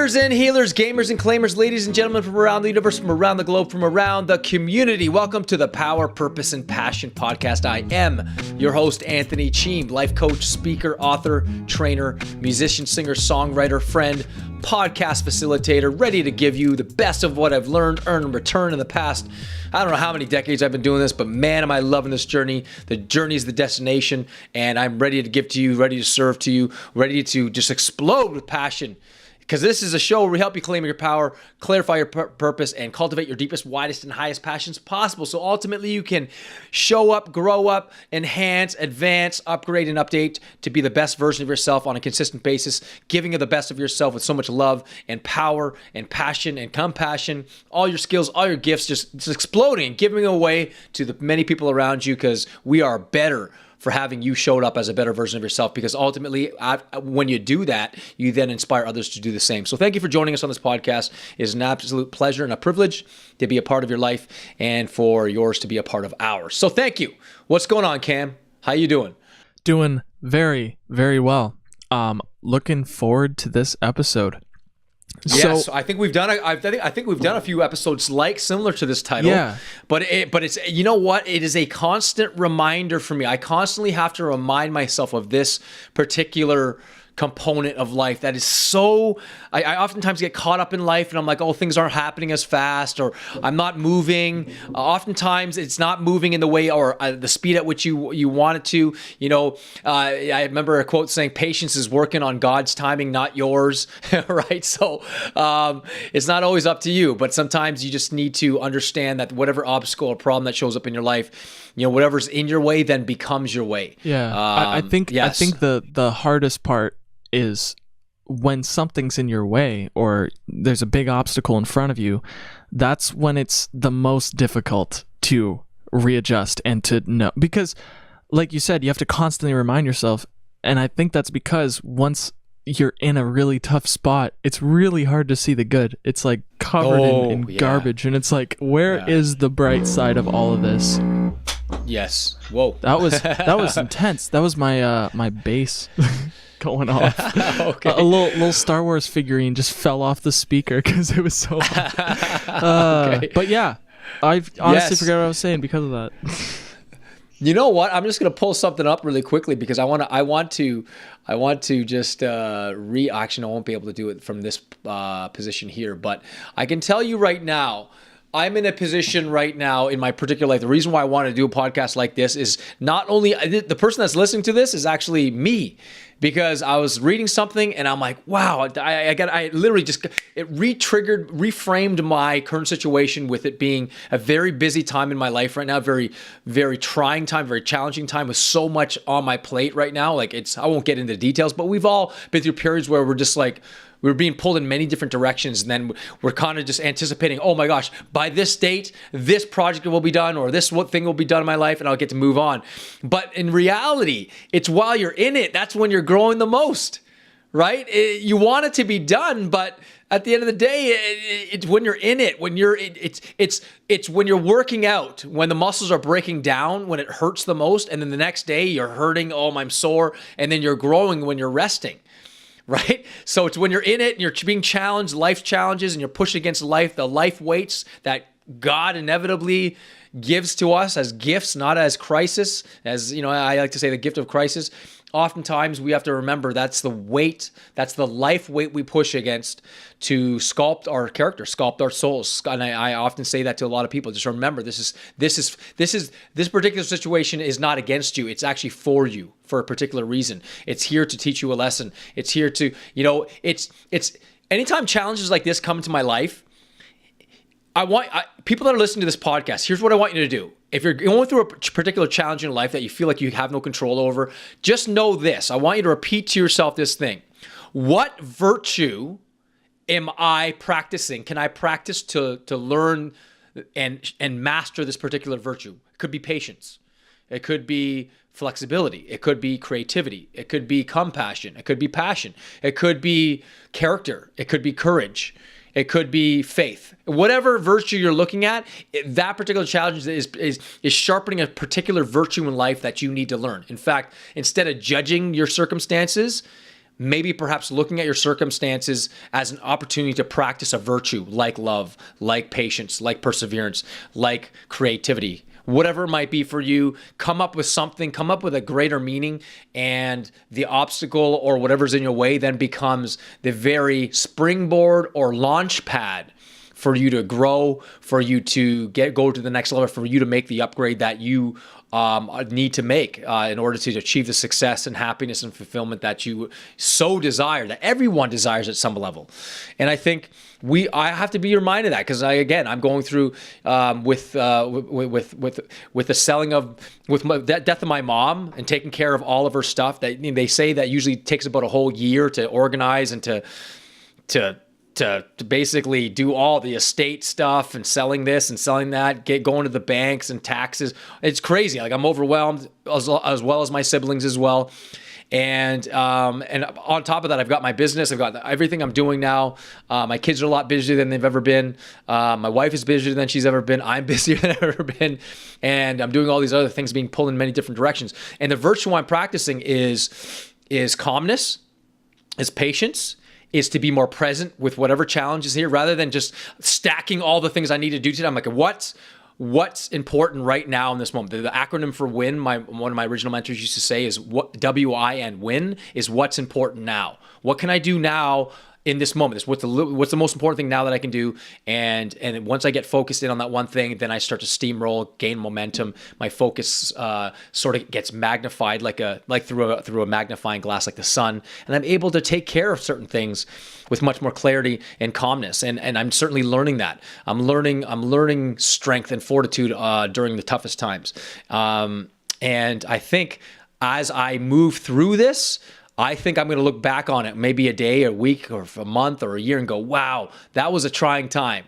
Seekers and healers, gamers and claimers, ladies and gentlemen from around the universe, from around the globe, from around the community. Welcome to the Power, Purpose, and Passion podcast. I am your host, Anthony Cheam, life coach, speaker, author, trainer, musician, singer, songwriter, friend, podcast facilitator, ready to give you the best of what I've learned, earned, and returned in the past. I don't know how many decades I've been doing this, but man, am I loving this journey. The journey is the destination, and I'm ready to give to you, ready to serve to you, ready to just explode with passion. Because this is a show where we help you claim your power, clarify your purpose, and cultivate your deepest, widest, and highest passions possible. So ultimately, you can show up, grow up, enhance, advance, upgrade, and update to be the best version of yourself on a consistent basis, giving you the best of yourself with so much love and power and passion and compassion. All your skills, all your gifts just exploding and giving away to the many people around you, because we are better for having you showed up as a better version of yourself, because ultimately, when you do that, you then inspire others to do the same. So thank you for joining us on this podcast. It is an absolute pleasure and a privilege to be a part of your life and for yours to be a part of ours. So thank you. What's going on, Cam? How you doing? Doing very, very well. Looking forward to this episode. Yes, I think we've done. I think we've done a few episodes similar to this title. Yeah. But it's, you know what? It is a constant reminder for me. I constantly have to remind myself of this particular component of life that is so, I oftentimes get caught up in life and I'm like, oh, things aren't happening as fast, or I'm not moving. Oftentimes it's not moving in the way or the speed at which you want it to. You know, I remember a quote saying, patience is working on God's timing, not yours, right? So it's not always up to you, but sometimes you just need to understand that whatever obstacle or problem that shows up in your life, you know, whatever's in your way then becomes your way. Yeah, I think the hardest part is when something's in your way or there's a big obstacle in front of you. That's when it's the most difficult to readjust and to know, because like you said, you have to constantly remind yourself. And I think that's because once you're in a really tough spot, it's really hard to see the good. It's like covered in garbage, and it's like, where is the bright side of all of this? Yes. Whoa. That was intense. That was my bass going off. Okay. A little Star Wars figurine just fell off the speaker because it was so loud. Okay. But yeah, I've honestly forgot what I was saying because of that. You know what? I'm just going to pull something up really quickly because I want to just actually, I won't be able to do it from this position here, but I can tell you right now, I'm in a position right now in my particular life. The reason why I want to do a podcast like this is not only the person that's listening to this is actually me, because I was reading something and I'm like, wow, I literally just, it reframed my current situation with it being a very busy time in my life right now, very, very trying time, very challenging time with so much on my plate right now. Like I won't get into details, but we've all been through periods where we're just like, we're being pulled in many different directions, and then we're kind of just anticipating, oh my gosh, by this date, this project will be done, or this thing will be done in my life, and I'll get to move on. But in reality, it's while you're in it, that's when you're growing the most, right? You want it to be done, but at the end of the day, it's when you're in it, it's when you're working out, when the muscles are breaking down, when it hurts the most, and then the next day you're hurting, oh, I'm sore, and then you're growing when you're resting. Right? So it's when you're in it and you're being challenged, life challenges, and you're pushed against life, the life weights that God inevitably gives to us as gifts, not as crisis. As you know, I like to say the gift of crisis. Oftentimes we have to remember that's the weight, that's the life weight we push against to sculpt our character, sculpt our souls. And I often say that to a lot of people. Just remember, this particular situation is not against you. It's actually for you for a particular reason. It's here to teach you a lesson. It's here to, you know, it's anytime challenges like this come into my life, people that are listening to this podcast, here's what I want you to do. If you're going through a particular challenge in life that you feel like you have no control over, just know this. I want you to repeat to yourself this thing. What virtue am I practicing? Can I practice to learn and master this particular virtue? It could be patience. It could be flexibility. It could be creativity. It could be compassion. It could be passion. It could be character. It could be courage. It could be faith. Whatever virtue you're looking at, that particular challenge is sharpening a particular virtue in life that you need to learn. In fact, instead of judging your circumstances, maybe perhaps looking at your circumstances as an opportunity to practice a virtue like love, like patience, like perseverance, like creativity. Whatever it might be for you, come up with something, come up with a greater meaning, and the obstacle or whatever's in your way then becomes the very springboard or launch pad for you to grow, for you to go to the next level, for you to make the upgrade that you need to make in order to achieve the success and happiness and fulfillment that you so desire, that everyone desires at some level. And I think I have to be reminded of that, because I'm going through with the selling of death of my mom and taking care of all of her stuff. That they say that usually takes about a whole year to organize and to basically do all the estate stuff and selling this and selling that, going to the banks and taxes. It's crazy. Like, I'm overwhelmed as well as my siblings as well. And on top of that, I've got my business. I've got everything I'm doing now. My kids are a lot busier than they've ever been. My wife is busier than she's ever been. I'm busier than I've ever been. And I'm doing all these other things, being pulled in many different directions. And the virtue I'm practicing is calmness, is patience, is to be more present with whatever challenge is here, rather than just stacking all the things I need to do today. I'm like, what's important right now in this moment? The acronym for WIN, one of my original mentors used to say, is what WIN, WIN is what's important now. What can I do now in this moment? What's the most important thing now that I can do? And once I get focused in on that one thing, then I start to steamroll, gain momentum. My focus sort of gets magnified like through a magnifying glass, like the sun, and I'm able to take care of certain things with much more clarity and calmness. And I'm certainly learning that. I'm learning strength and fortitude during the toughest times. And I think as I move through this, I think I'm going to look back on it maybe a day, a week, or a month, or a year and go, wow, that was a trying time.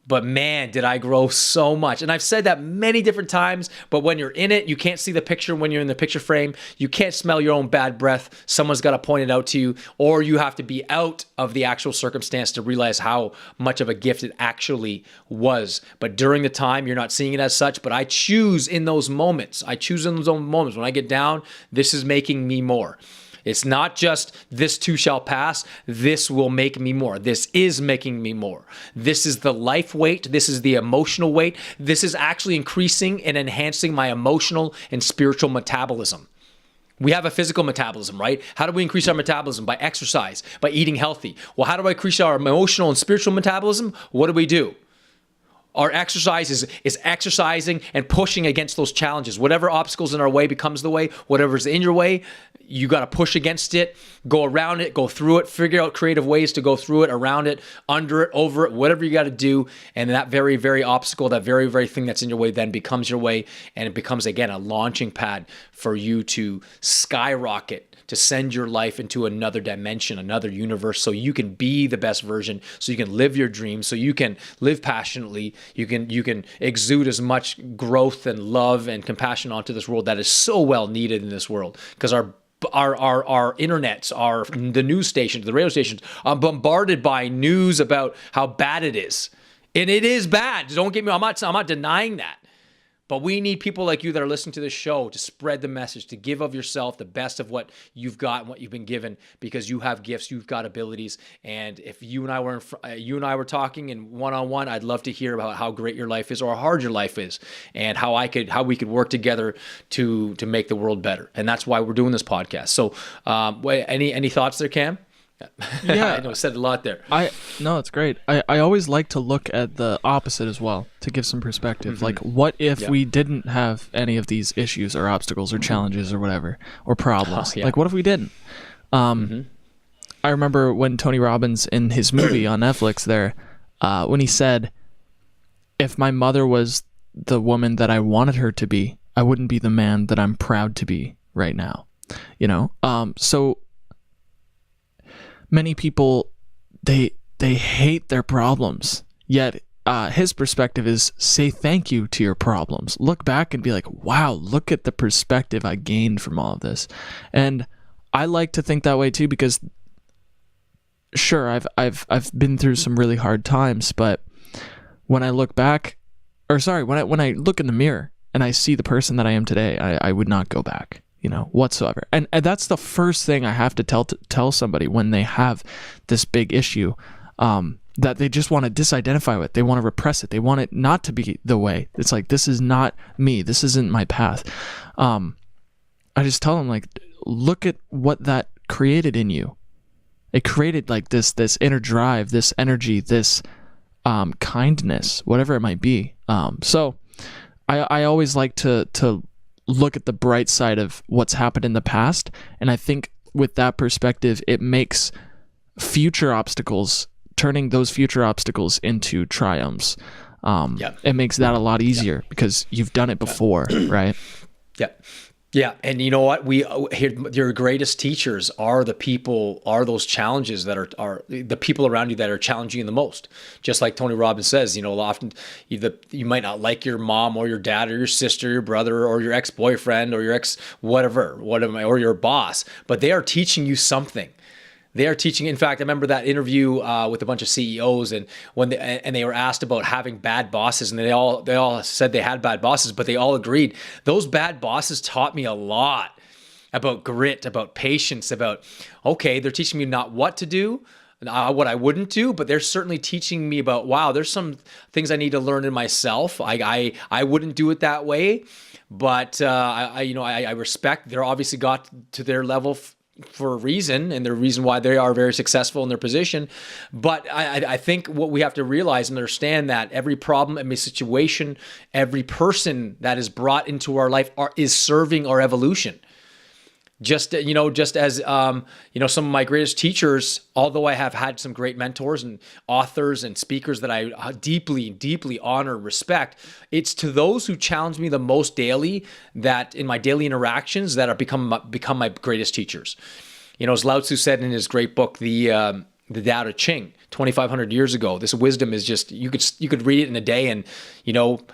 But man, did I grow so much. And I've said that many different times, but when you're in it, you can't see the picture when you're in the picture frame. You can't smell your own bad breath. Someone's got to point it out to you, or you have to be out of the actual circumstance to realize how much of a gift it actually was. But during the time, you're not seeing it as such. But I choose in those moments. When I get down, this is making me more. It's not just this too shall pass. This will make me more. This is making me more. This is the life weight. This is the emotional weight. This is actually increasing and enhancing my emotional and spiritual metabolism. We have a physical metabolism, right? How do we increase our metabolism? By exercise, by eating healthy. Well, how do I increase our emotional and spiritual metabolism? What do? Our exercise is exercising and pushing against those challenges. Whatever obstacles in our way becomes the way. Whatever's in your way, you got to push against it, go around it, go through it, figure out creative ways to go through it, around it, under it, over it, whatever you got to do. And that very, very obstacle, that very, very thing that's in your way then becomes your way. And it becomes, again, a launching pad for you to skyrocket, to send your life into another dimension, another universe, so you can be the best version, so you can live your dreams, so you can live passionately, you can exude as much growth and love and compassion onto this world that is so well needed in this world, because our internets, the news stations, the radio stations are bombarded by news about how bad it is. And it is bad. Don't get me wrong, I'm not denying that. But we need people like you that are listening to this show to spread the message, to give of yourself the best of what you've got and what you've been given, because you have gifts, you've got abilities. And if you and I were talking in one-on-one, I'd love to hear about how great your life is or how hard your life is, and how we could work together to make the world better. And that's why we're doing this podcast. So, any thoughts there, Cam? Yeah, I know I said a lot there. No, it's great. I always like to look at the opposite as well to give some perspective. Mm-hmm. Like, what if we didn't have any of these issues or obstacles or challenges or whatever, or problems? Like, what if we didn't? I remember when Tony Robbins in his movie on Netflix there, when he said, if my mother was the woman that I wanted her to be, I wouldn't be the man that I'm proud to be right now. So many people, they hate their problems, yet his perspective is say thank you to your problems. Look back and be like, wow, look at the perspective I gained from all of this. And I like to think that way too, because sure, I've been through some really hard times, but when I look back, when I look in the mirror and I see the person that I am today, I would not go back. whatsoever. And that's the first thing I have to tell somebody when they have this big issue that they just want to disidentify with. They want to repress it. They want it not to be the way. It's like, this is not me. This isn't my path. I just tell them, like, look at what that created in you. It created like this inner drive, this energy, this kindness, whatever it might be. So I always like to look at the bright side of what's happened in the past. And I think with that perspective, it makes turning those future obstacles into triumphs. It makes that a lot easier because you've done it before, right? Yeah. Yeah, and you know what? Your greatest teachers are those challenges that are the people around you that are challenging you the most. Just like Tony Robbins says, often you might not like your mom or your dad or your sister, your brother or your ex-boyfriend or your ex whatever, or your boss, but they are teaching you something. They are teaching. In fact, I remember that interview with a bunch of CEOs, and they were asked about having bad bosses, and they all said they had bad bosses, but they all agreed those bad bosses taught me a lot about grit, about patience, about they're teaching me not what to do, what I wouldn't do, but they're certainly teaching me about there's some things I need to learn in myself. I wouldn't do it that way, but I respect. They're obviously got to their level for a reason, and the reason why they are very successful in their position. But I think what we have to realize and understand that every problem, every situation, every person that is brought into our life is serving our evolution. Just as some of my greatest teachers, although I have had some great mentors and authors and speakers that I deeply, deeply honor and respect, it's to those who challenge me the most daily, that in my daily interactions, that are become my greatest teachers. As Lao Tzu said in his great book, the Tao Te Ching, 2,500 years ago, this wisdom is just, you could read it in a day and,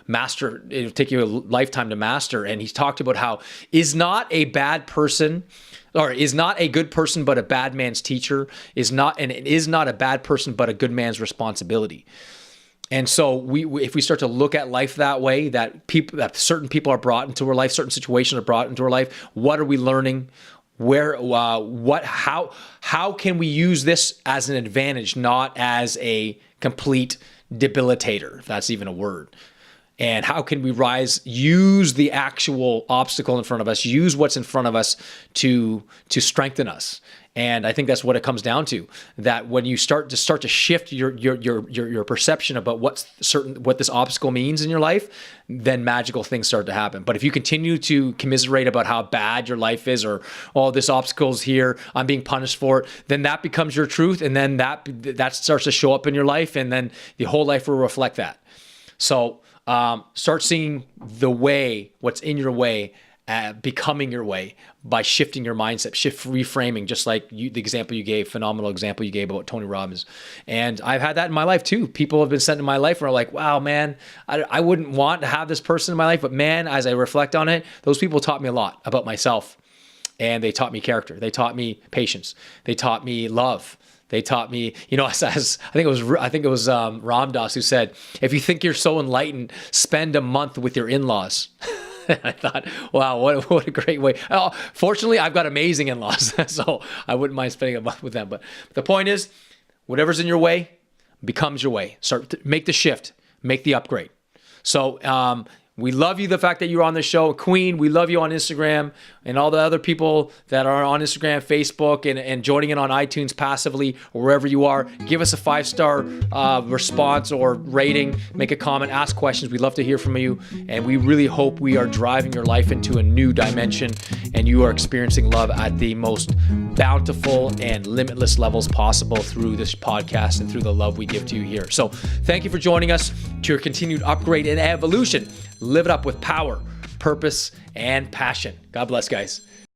master, it'll take you a lifetime to master. And he's talked about how is not a good person, but a bad man's teacher, is not a bad person, but a good man's responsibility. And so if we start to look at life that way, that certain people are brought into our life, certain situations are brought into our life, what are we learning? How can we use this as an advantage, not as a complete debilitator, if that's even a word? And how can we use the actual obstacle in front of us, use what's in front of us to strengthen us? And I think that's what it comes down to, that when you start to shift your perception about what this obstacle means in your life, then magical things start to happen. But if you continue to commiserate about how bad your life is, or this obstacle's here, I'm being punished for it, then that becomes your truth, and then that starts to show up in your life, and then the whole life will reflect that. So start seeing what's in your way, becoming your way, by shifting your mindset, reframing, just like the example you gave, phenomenal example you gave about Tony Robbins. And I've had that in my life too. People have been sent in my life where are like, wow, man, I wouldn't want to have this person in my life, but man, as I reflect on it, those people taught me a lot about myself, and they taught me character. They taught me patience. They taught me love. They taught me, I think it was Ram Dass who said, if you think you're so enlightened, spend a month with your in-laws. I thought, wow, what a great way. Fortunately, I've got amazing in-laws, so I wouldn't mind spending a month with them. But the point is, whatever's in your way becomes your way. Make the shift, make the upgrade. So we love you, the fact that you're on the show. Queen, we love you on Instagram, and all the other people that are on Instagram, Facebook, and joining in on iTunes passively, or wherever you are. Give us a 5-star response or rating. Make a comment, ask questions. We'd love to hear from you, and we really hope we are driving your life into a new dimension, and you are experiencing love at the most bountiful and limitless levels possible through this podcast and through the love we give to you here. So thank you for joining us to your continued upgrade and evolution. Live it up with power, purpose, and passion. God bless, guys.